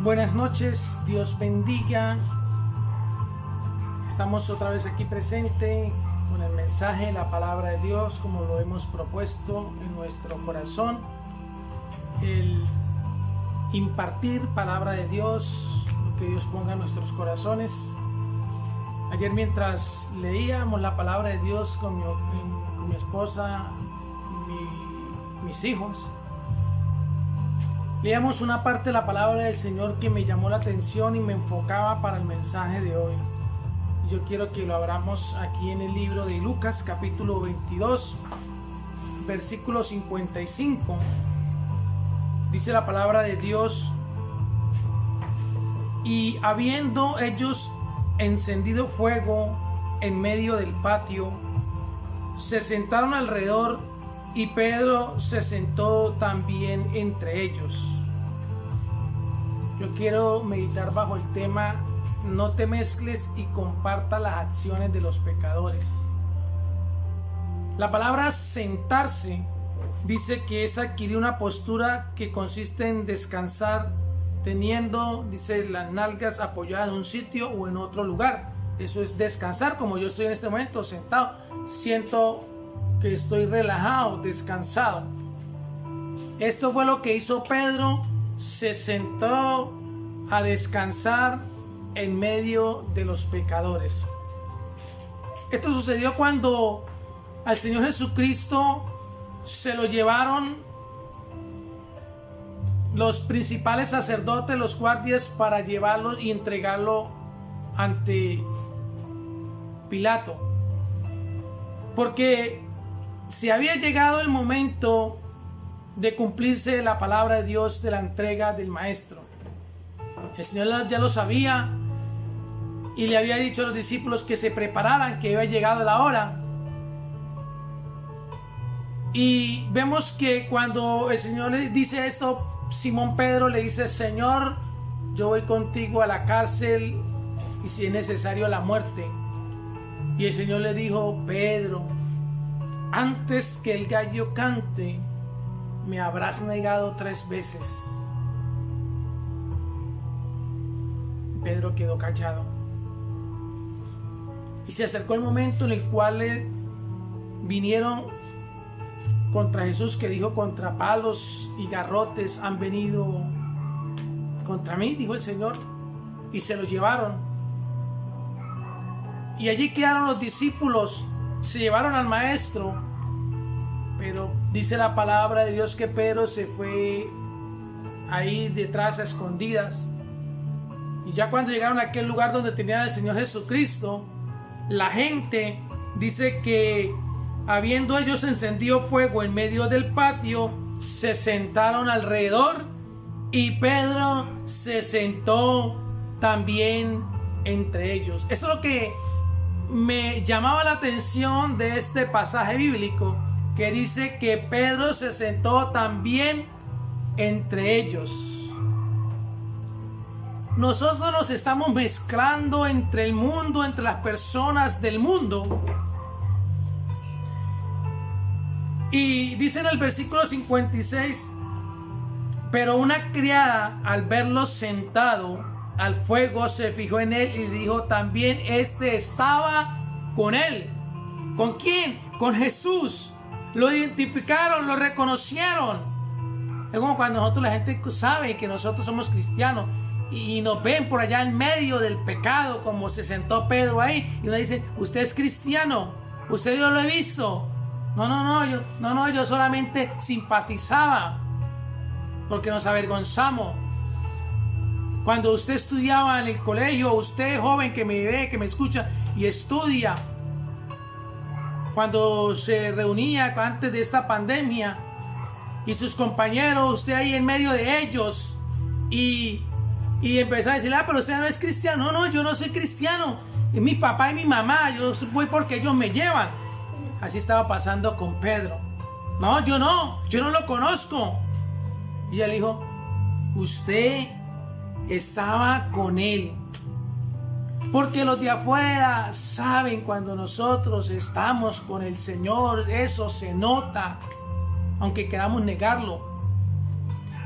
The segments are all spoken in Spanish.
Buenas noches, Dios bendiga. Estamos otra vez aquí presente con el mensaje, la palabra de Dios, como lo hemos propuesto en nuestro corazón. El impartir palabra de Dios, lo que Dios ponga en nuestros corazones. Ayer mientras leíamos la palabra de Dios con mi esposa, mis hijos, leíamos una parte de la palabra del Señor que me llamó la atención y me enfocaba para el mensaje de hoy. Yo quiero que lo abramos aquí en el libro de Lucas, capítulo 22, versículo 55. Dice la palabra de Dios: y habiendo ellos encendido fuego en medio del patio, se sentaron alrededor, y Pedro se sentó también entre ellos. Yo quiero meditar bajo el tema: no te mezcles y comparta las acciones de los pecadores. La palabra sentarse dice que es adquirir una postura que consiste en descansar teniendo, dice, las nalgas apoyadas en un sitio o en otro lugar. Eso es descansar, como yo estoy en este momento sentado. Siento que estoy relajado, descansado. Esto fue lo que hizo Pedro. Se sentó a descansar en medio de los pecadores. Esto sucedió cuando al Señor Jesucristo se lo llevaron los principales sacerdotes, los guardias, para llevarlo y entregarlo ante Pilato, porque se había llegado el momento de cumplirse la palabra de Dios de la entrega del Maestro. El Señor ya lo sabía y le había dicho a los discípulos que se prepararan, que había llegado la hora. Y vemos que cuando el Señor le dice esto, Simón Pedro le dice: Señor, yo voy contigo a la cárcel y si es necesario a la muerte. Y el Señor le dijo: Pedro, antes que el gallo cante, me habrás negado 3 veces. Pedro quedó callado. Y se acercó el momento en el cual vinieron contra Jesús, que dijo: contra palos y garrotes han venido contra mí, dijo el Señor, y se lo llevaron. Y allí quedaron los discípulos, se llevaron al Maestro, pero dice la palabra de Dios que Pedro se fue ahí detrás a escondidas. Y ya cuando llegaron a aquel lugar donde tenían al Señor Jesucristo, la gente dice que habiendo ellos encendido fuego en medio del patio, se sentaron alrededor, y Pedro se sentó también entre ellos. Eso es lo que me llamaba la atención de este pasaje bíblico, que dice que Pedro se sentó también entre ellos. Nosotros nos estamos mezclando entre el mundo, entre las personas del mundo. Y dice en el versículo 56: pero una criada, al verlo sentado al fuego, se fijó en él y dijo: también este estaba con él. ¿Con quién? Con Jesús. Lo identificaron, lo reconocieron. Es como cuando nosotros, la gente sabe que nosotros somos cristianos y nos ven por allá en medio del pecado, como se sentó Pedro ahí, y nos dicen: usted es cristiano, usted, yo lo he visto. Yo solamente simpatizaba, porque nos avergonzamos. Cuando usted estudiaba en el colegio, usted joven que me ve, que me escucha y estudia, cuando se reunía antes de esta pandemia y sus compañeros, usted ahí en medio de ellos, y empezó a decir: pero usted no es cristiano. No, yo no soy cristiano, es mi papá y mi mamá, yo voy porque ellos me llevan. Así estaba pasando con Pedro. Yo no lo conozco. Y él dijo: usted estaba con él. Porque los de afuera saben cuando nosotros estamos con el Señor, eso se nota, aunque queramos negarlo.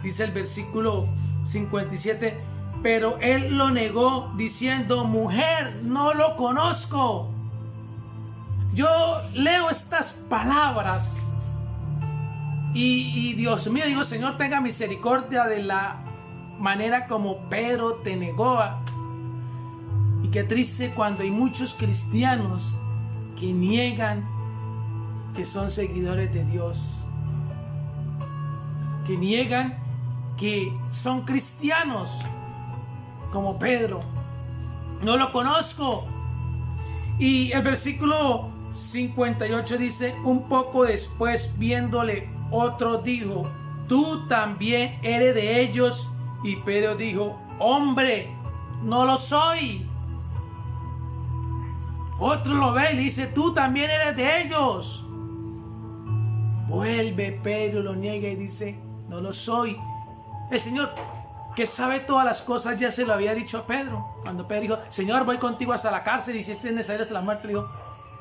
Dice el versículo 57: Pero él lo negó diciendo: mujer, no lo conozco. Yo leo estas palabras y Dios mío, digo: Señor, tenga misericordia de la manera como Pedro te negó. Y qué triste cuando hay muchos cristianos que niegan que son seguidores de Dios, que niegan que son cristianos, como Pedro. No lo conozco. Y el versículo 58 dice: un poco después, viéndole, otro dijo: tú también eres de ellos. Y Pedro dijo: hombre, no lo soy. Otro lo ve y le dice: tú también eres de ellos. Vuelve Pedro, lo niega y dice: no lo soy. El Señor, que sabe todas las cosas, ya se lo había dicho a Pedro. Cuando Pedro dijo: Señor, voy contigo hasta la cárcel, y si es necesario hasta la muerte, le dijo: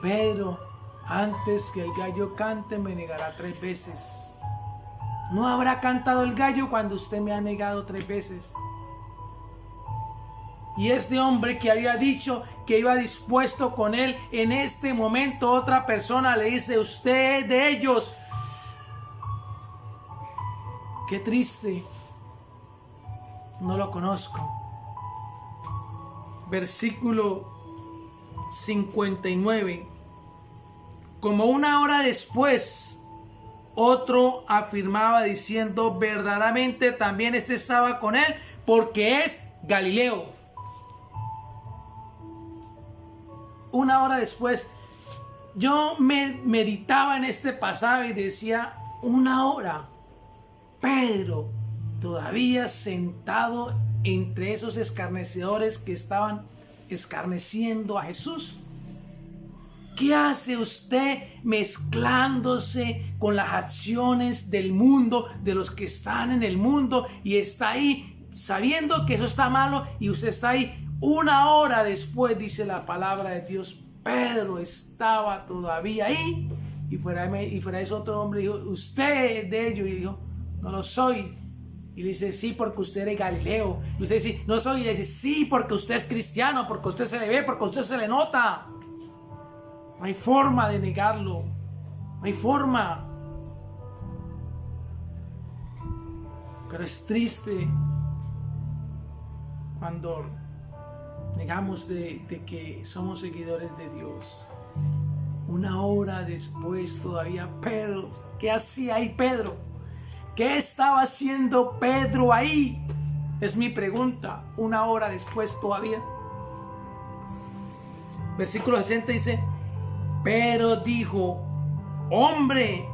Pedro, antes que el gallo cante, me negará 3 veces. No habrá cantado el gallo cuando usted me ha negado 3 veces. Y este hombre que había dicho que iba dispuesto con él, en este momento otra persona le dice: usted es de ellos. Qué triste. No lo conozco. Versículo 59. Como 1 hora después, otro afirmaba diciendo: verdaderamente también este estaba con él, porque es Galileo. 1 hora después, yo me meditaba en este pasaje y decía: 1 hora. Pedro todavía sentado entre esos escarnecedores que estaban escarneciendo a Jesús. ¿Qué hace usted mezclándose con las acciones del mundo, de los que están en el mundo, y está ahí sabiendo que eso está malo, y usted está ahí? 1 hora después, dice la palabra de Dios, Pedro estaba todavía ahí, y fuera de eso otro hombre dijo: usted es de ellos. Y dijo: no lo soy. Y le dice: sí, porque usted es Galileo. Y usted dice: no soy. Y le dice: sí, porque usted es cristiano, porque usted se le ve, porque usted se le nota. No hay forma de negarlo. No hay forma. Pero es triste cuando negamos de que somos seguidores de Dios. 1 hora después todavía Pedro. ¿Qué hacía ahí Pedro? ¿Qué estaba haciendo Pedro ahí? Es mi pregunta. 1 hora después todavía. Versículo 60 dice: pero dijo: hombre,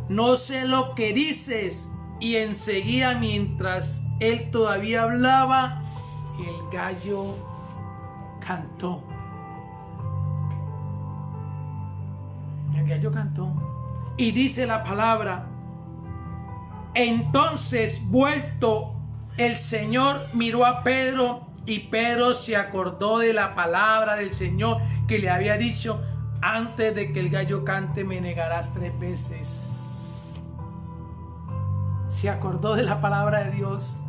no sé lo que dices. Y enseguida, mientras él todavía hablaba, el gallo cantó. El gallo cantó. Y dice la palabra: entonces, vuelto el Señor, miró a Pedro, y Pedro se acordó de la palabra del Señor que le había dicho: antes de que el gallo cante, me negarás 3 veces. Se acordó de la palabra de Dios.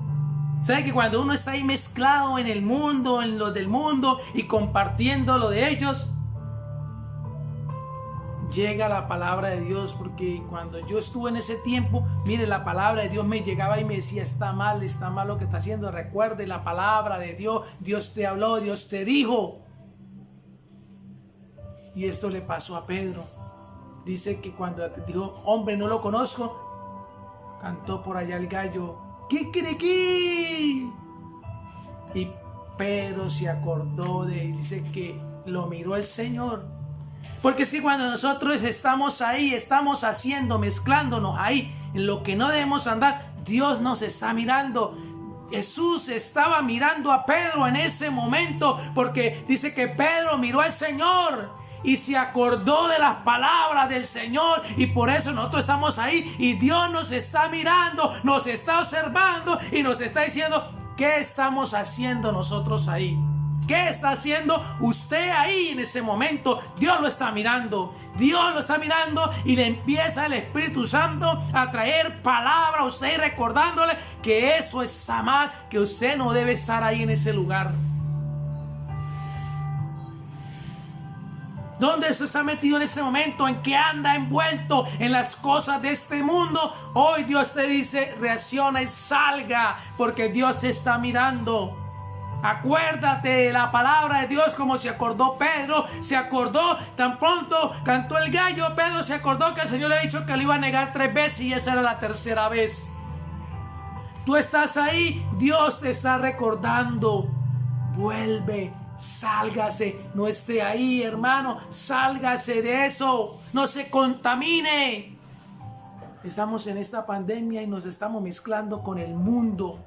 ¿Sabe que cuando uno está ahí mezclado en el mundo, en lo del mundo, y compartiendo lo de ellos, llega la palabra de Dios? Porque cuando yo estuve en ese tiempo, mire, la palabra de Dios me llegaba y me decía: está mal lo que está haciendo. Recuerde la palabra de Dios. Dios te habló, Dios te dijo. Y esto le pasó a Pedro. Dice que cuando dijo: hombre, no lo conozco, cantó por allá el gallo: ¡Kikiriki! Y Pedro se acordó dice que lo miró el Señor. Porque es que cuando nosotros estamos ahí, estamos haciendo, mezclándonos ahí en lo que no debemos andar, Dios nos está mirando. Jesús estaba mirando a Pedro en ese momento, porque dice que Pedro miró al Señor y se acordó de las palabras del Señor, y por eso nosotros estamos ahí, y Dios nos está mirando, nos está observando y nos está diciendo: ¿qué estamos haciendo nosotros ahí? ¿Qué está haciendo usted ahí en ese momento? Dios lo está mirando. Dios lo está mirando y le empieza el Espíritu Santo a traer palabra a usted, recordándole que eso está mal, que usted no debe estar ahí en ese lugar. ¿Dónde se está metido en este momento? ¿En qué anda envuelto en las cosas de este mundo? Hoy Dios te dice, reacciona y salga, porque Dios te está mirando. Acuérdate de la palabra de Dios, como se acordó Pedro. Se acordó, tan pronto cantó el gallo, Pedro se acordó que el Señor le ha dicho que lo iba a negar 3 veces y esa era la tercera vez. Tú estás ahí, Dios te está recordando. Vuelve, sálgase, no esté ahí, hermano, sálgase de eso, no se contamine. Estamos en esta pandemia y nos estamos mezclando con el mundo.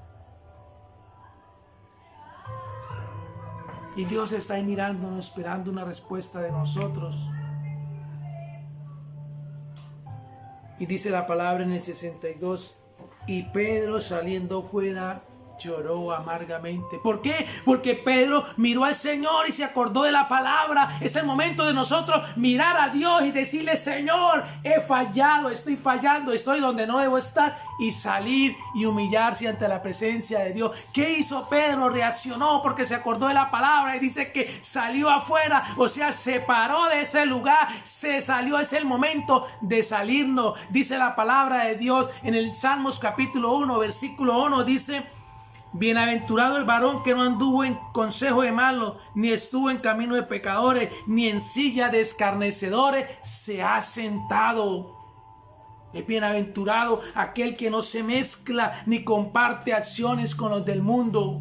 Y Dios está ahí mirándonos, esperando una respuesta de nosotros. Y dice la palabra en el 62, y Pedro saliendo fuera lloró amargamente. ¿Por qué? Porque Pedro miró al Señor y se acordó de la palabra. Es el momento de nosotros mirar a Dios y decirle, Señor, he fallado, estoy fallando, estoy donde no debo estar, y salir y humillarse ante la presencia de Dios. ¿Qué hizo Pedro? Reaccionó porque se acordó de la palabra y dice que salió afuera, o sea, se paró de ese lugar, se salió. Es el momento de salirnos. Dice la palabra de Dios en el Salmos capítulo 1, versículo 1, dice: bienaventurado el varón que no anduvo en consejo de malos, ni estuvo en camino de pecadores, ni en silla de escarnecedores se ha sentado. Es bienaventurado aquel que no se mezcla ni comparte acciones con los del mundo.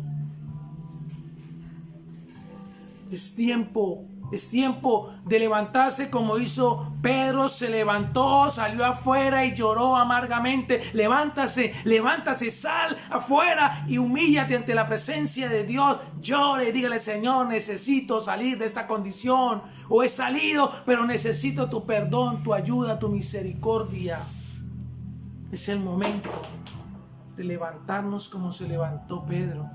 Es tiempo de levantarse como hizo Pedro. Se levantó, salió afuera y lloró amargamente. Levántate, sal afuera y humíllate ante la presencia de Dios. Llore, dígale, Señor, necesito salir de esta condición, o he salido, pero necesito tu perdón, tu ayuda, tu misericordia. Es el momento de levantarnos como se levantó Pedro.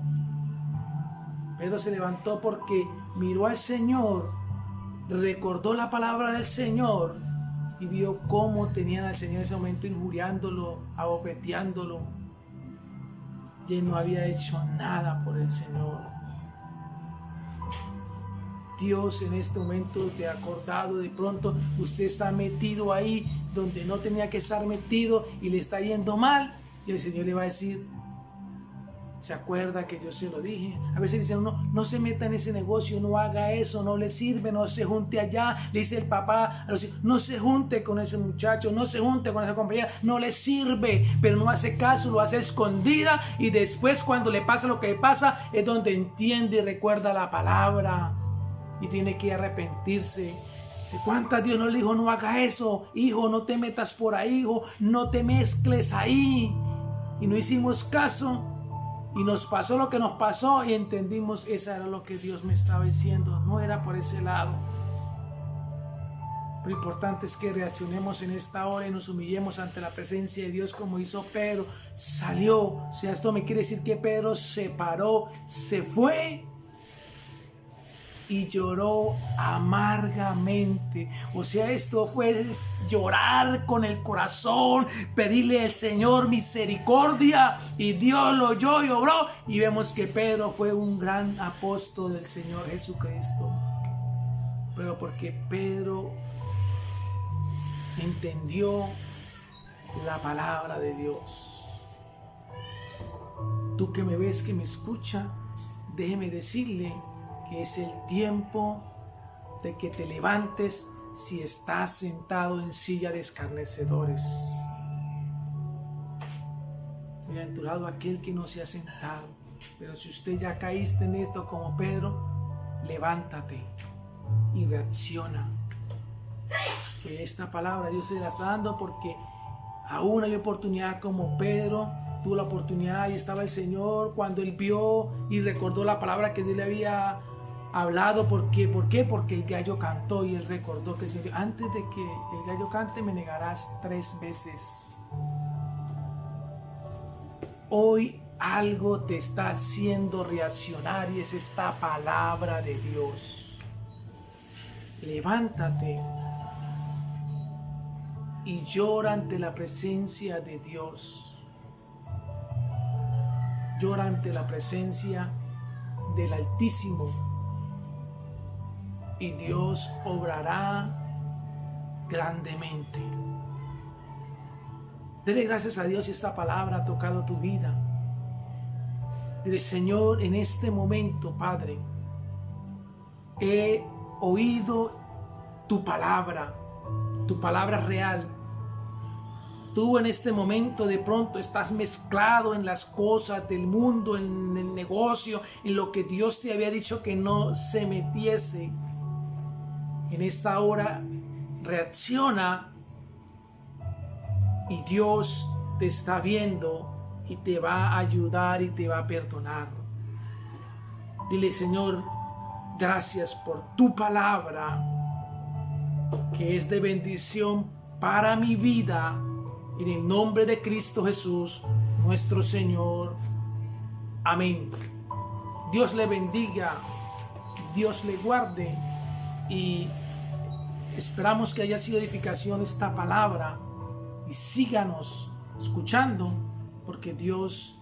Pedro se levantó porque miró al Señor, recordó la palabra del Señor y vio cómo tenían al Señor en ese momento injuriándolo, abofeteándolo. Y él no había hecho nada por el Señor. Dios en este momento te ha acordado. De pronto usted está metido ahí donde no tenía que estar metido y le está yendo mal, y el Señor le va a decir, ¿se acuerda que yo se lo dije? A veces dice uno, no se meta en ese negocio, no haga eso, no le sirve, no se junte allá. Le dice el papá a los hijos, no se junte con ese muchacho, no se junte con esa compañera, no le sirve, pero no hace caso, lo hace escondida, y después cuando le pasa lo que le pasa es donde entiende y recuerda la palabra y tiene que arrepentirse. ¿Cuántas Dios no le dijo, no haga eso, hijo, no te metas por ahí, hijo, no te mezcles ahí? Y no hicimos caso. Y nos pasó lo que nos pasó y entendimos, eso era lo que Dios me estaba diciendo, no era por ese lado. Lo importante es que reaccionemos en esta hora y nos humillemos ante la presencia de Dios como hizo Pedro. Salió, o sea, esto me quiere decir que Pedro se paró, se fue y lloró amargamente. O sea, esto fue llorar con el corazón, pedirle al Señor misericordia, y Dios lo oyó y obró, y vemos que Pedro fue un gran apóstol del Señor Jesucristo. Pero porque Pedro entendió la palabra de Dios. Tú que me ves, que me escucha, déjeme decirle que es el tiempo de que te levantes si estás sentado en silla de escarnecedores. Bienaventurado aquel que no se ha sentado. Pero si usted ya caíste en esto como Pedro, levántate y reacciona. Que esta palabra Dios se la está dando porque aún hay oportunidad como Pedro. Tuvo la oportunidad y estaba el Señor cuando él vio y recordó la palabra que Dios le había hablado. ¿Por qué? Porque el gallo cantó y él recordó que el Señor, antes de que el gallo cante me negarás 3 veces. Hoy algo te está haciendo reaccionar y es esta palabra de Dios. Levántate y llora ante la presencia de Dios. Llora ante la presencia del Altísimo y Dios obrará grandemente. Dele gracias a Dios si esta palabra ha tocado tu vida. Dile: Señor, en este momento, Padre, he oído tu palabra real. Tú en este momento de pronto estás mezclado en las cosas del mundo, en el negocio, en lo que Dios te había dicho que no se metiese. En esta hora reacciona y Dios te está viendo y te va a ayudar y te va a perdonar. Dile: Señor, gracias por tu palabra, que es de bendición para mi vida, en el nombre de Cristo Jesús, nuestro Señor. Amén. Dios le bendiga, Dios le guarde y esperamos que haya sido edificación esta palabra y síganos escuchando, porque Dios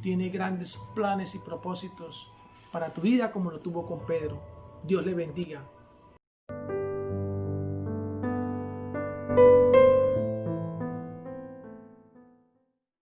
tiene grandes planes y propósitos para tu vida como lo tuvo con Pedro. Dios le bendiga.